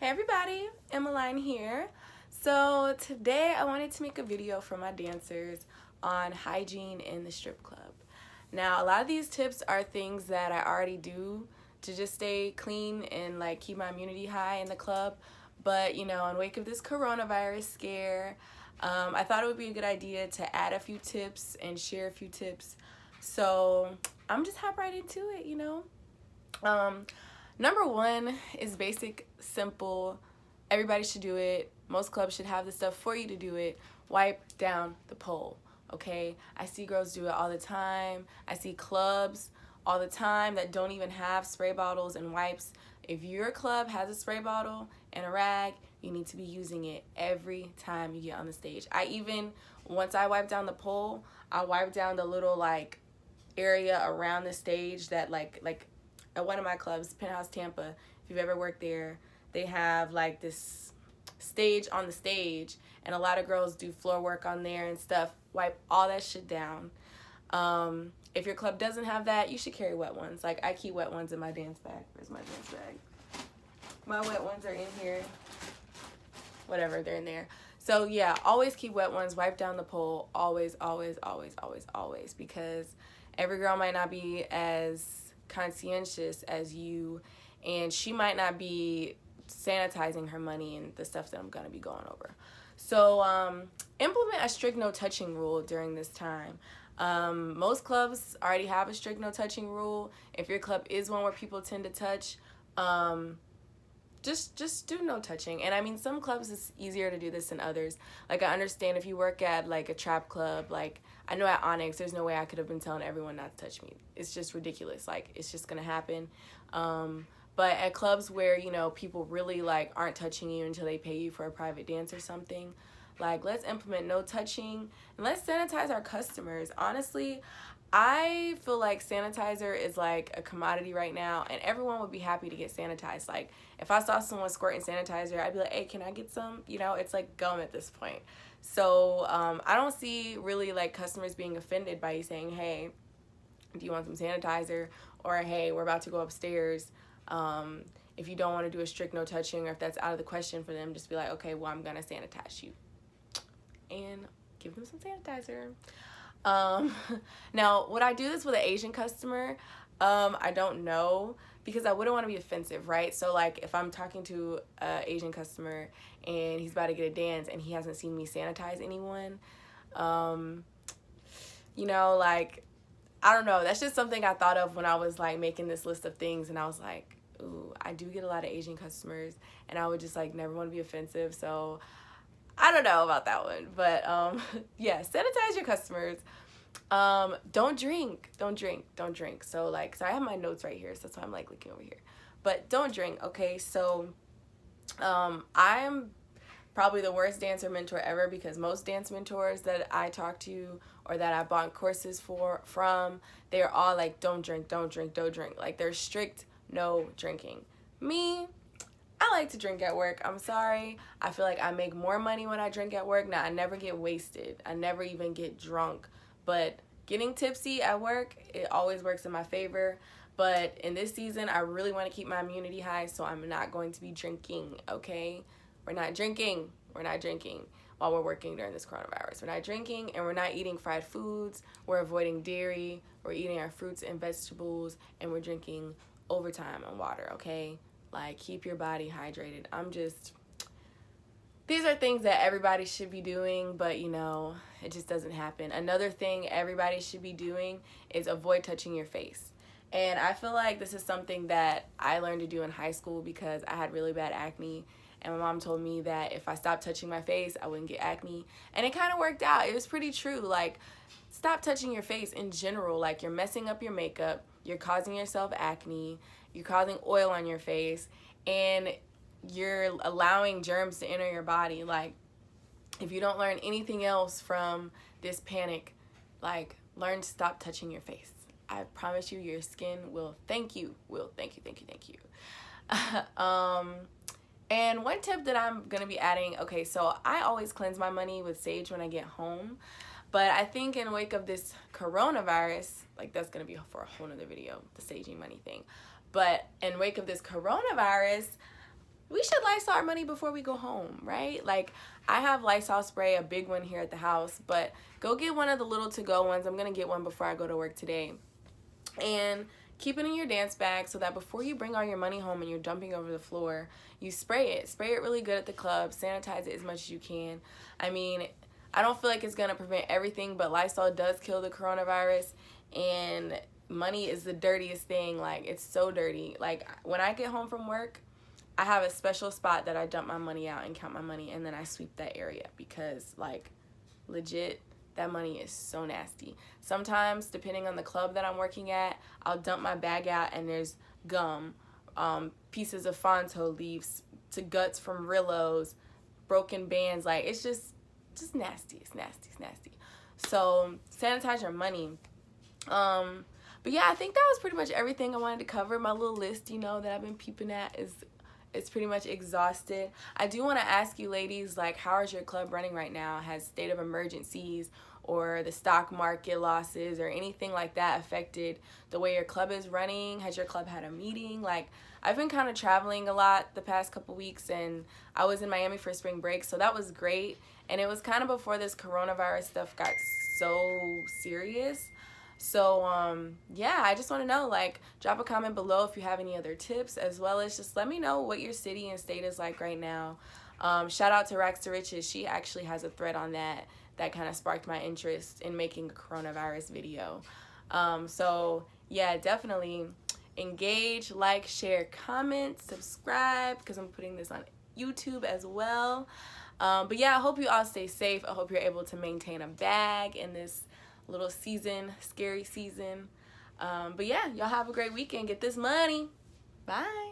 Hey everybody, Emmeline here. So today I wanted to make a video for my dancers on hygiene in the strip club. Now a lot of these tips are things that I already do to just stay clean and like keep my immunity high in the club. But you know, in wake of this coronavirus scare, I thought it would be a good idea to add a few tips and share a few tips. So I'm just hop right into it, you know. Number one is basic, simple. Everybody should do it. Most clubs should have the stuff for you to do it. Wipe down the pole, okay? I see girls do it all the time. I see clubs all the time that don't even have spray bottles and wipes. If your club has a spray bottle and a rag, you need to be using it every time you get on the stage. Once I wipe down the pole, I wipe down the little like area around the stage that like at one of my clubs, Penthouse Tampa, if you've ever worked there, they have like this stage on the stage, and a lot of girls do floor work on there and stuff. Wipe all that shit down. If your club doesn't have that, you should carry wet ones. Like I keep wet ones in my dance bag. Where's my dance bag? My wet ones are in here. Whatever, they're in there. So yeah, always keep wet ones. Wipe down the pole. Always, always, always, always, always. Because every girl might not be as conscientious as you, and she might not be sanitizing her money and the stuff that I'm going to be going over. So implement a strict no touching rule during this time. Most clubs already have a strict no touching rule. If your club is one where people tend to touch, just do no touching. And I mean, some clubs it's easier to do this than others. Like I understand if you work at like a trap club, like I know at Onyx, there's no way I could have been telling everyone not to touch me. It's just ridiculous. Like it's just gonna happen. But at clubs where, you know, people really like aren't touching you until they pay you for a private dance or something, like let's implement no touching and let's sanitize our customers. Honestly, I feel like sanitizer is like a commodity right now, and everyone would be happy to get sanitized. Like if I saw someone squirting sanitizer, I'd be like, hey, can I get some? You know, it's like gum at this point. So I don't see really like customers being offended by you saying, hey, do you want some sanitizer? Or hey, we're about to go upstairs. If you don't want to do a strict no touching, or if that's out of the question for them, just be like, okay, well, I'm gonna sanitize you and give them some sanitizer. Now, would I do this with an Asian customer? I don't know, because I wouldn't want to be offensive, right? So like if I'm talking to an Asian customer and he's about to get a dance and he hasn't seen me sanitize anyone, you know, like, I don't know. That's just something I thought of when I was like making this list of things, and I was like, ooh, I do get a lot of Asian customers, and I would just like never want to be offensive. So I don't know about that one, but yeah, sanitize your customers. Don't drink. So like, so I have my notes right here, so that's why I'm like looking over here. But don't drink, okay? So I'm probably the worst dancer mentor ever, because most dance mentors that I talk to or that I bought courses from, they're all like, don't drink. Like they're strict no drinking. Me, I like to drink at work. I'm sorry. I feel like I make more money when I drink at work. Now, I never get wasted. I never even get drunk. But getting tipsy at work, it always works in my favor. But in this season, I really want to keep my immunity high, so I'm not going to be drinking, okay? We're not drinking while we're working during this coronavirus. We're not drinking, and we're not eating fried foods. We're avoiding dairy. We're eating our fruits and vegetables, and we're drinking overtime on water, okay? Like, keep your body hydrated. These are things that everybody should be doing, but you know, it just doesn't happen. Another thing everybody should be doing is avoid touching your face. And I feel like this is something that I learned to do in high school because I had really bad acne. And my mom told me that if I stopped touching my face, I wouldn't get acne. And it kind of worked out. It was pretty true. Like, stop touching your face in general. Like, you're messing up your makeup. You're causing yourself acne. You're causing oil on your face. And you're allowing germs to enter your body. Like, if you don't learn anything else from this panic, like, learn to stop touching your face. I promise you, your skin will thank you. Thank you. And one tip that I'm going to be adding, okay, so I always cleanse my money with sage when I get home. But I think in wake of this coronavirus, like that's going to be for a whole nother video, the saging money thing. But in wake of this coronavirus, we should Lysol our money before we go home, right? Like, I have Lysol spray, a big one here at the house, but go get one of the little to-go ones. I'm going to get one before I go to work today. And keep it in your dance bag so that before you bring all your money home and you're dumping over the floor, you spray it. Spray it really good at the club. Sanitize it as much as you can. I mean, I don't feel like it's going to prevent everything, but Lysol does kill the coronavirus, and money is the dirtiest thing. Like, it's so dirty. Like, when I get home from work, I have a special spot that I dump my money out and count my money, and then I sweep that area because, like, legit, that money is so nasty. Sometimes, depending on the club that I'm working at, I'll dump my bag out and there's gum, pieces of Fonto leaves, to guts from Rillos, broken bands. Like, it's just nasty. It's nasty. It's nasty. So sanitize your money. But yeah, I think that was pretty much everything I wanted to cover. My little list, you know, that I've been peeping at is pretty much exhausted. I do want to ask you ladies, like, how is your club running right now? Has state of emergencies or the stock market losses or anything like that affected the way your club is running? Has your club had a meeting? Like, I've been kind of traveling a lot the past couple weeks, and I was in Miami for spring break, so that was great. And it was kind of before this coronavirus stuff got so serious. So, yeah, I just want to know, like, drop a comment below if you have any other tips, as well as just let me know what your city and state is like right now. Shout out to Rags to Riches. She actually has a thread on that kind of sparked my interest in making a coronavirus video. So, yeah, definitely engage, like, share, comment, subscribe, because I'm putting this on YouTube as well. But, yeah, I hope you all stay safe. I hope you're able to maintain a bag in this little season, scary season. But yeah, y'all have a great weekend. Get this money. Bye.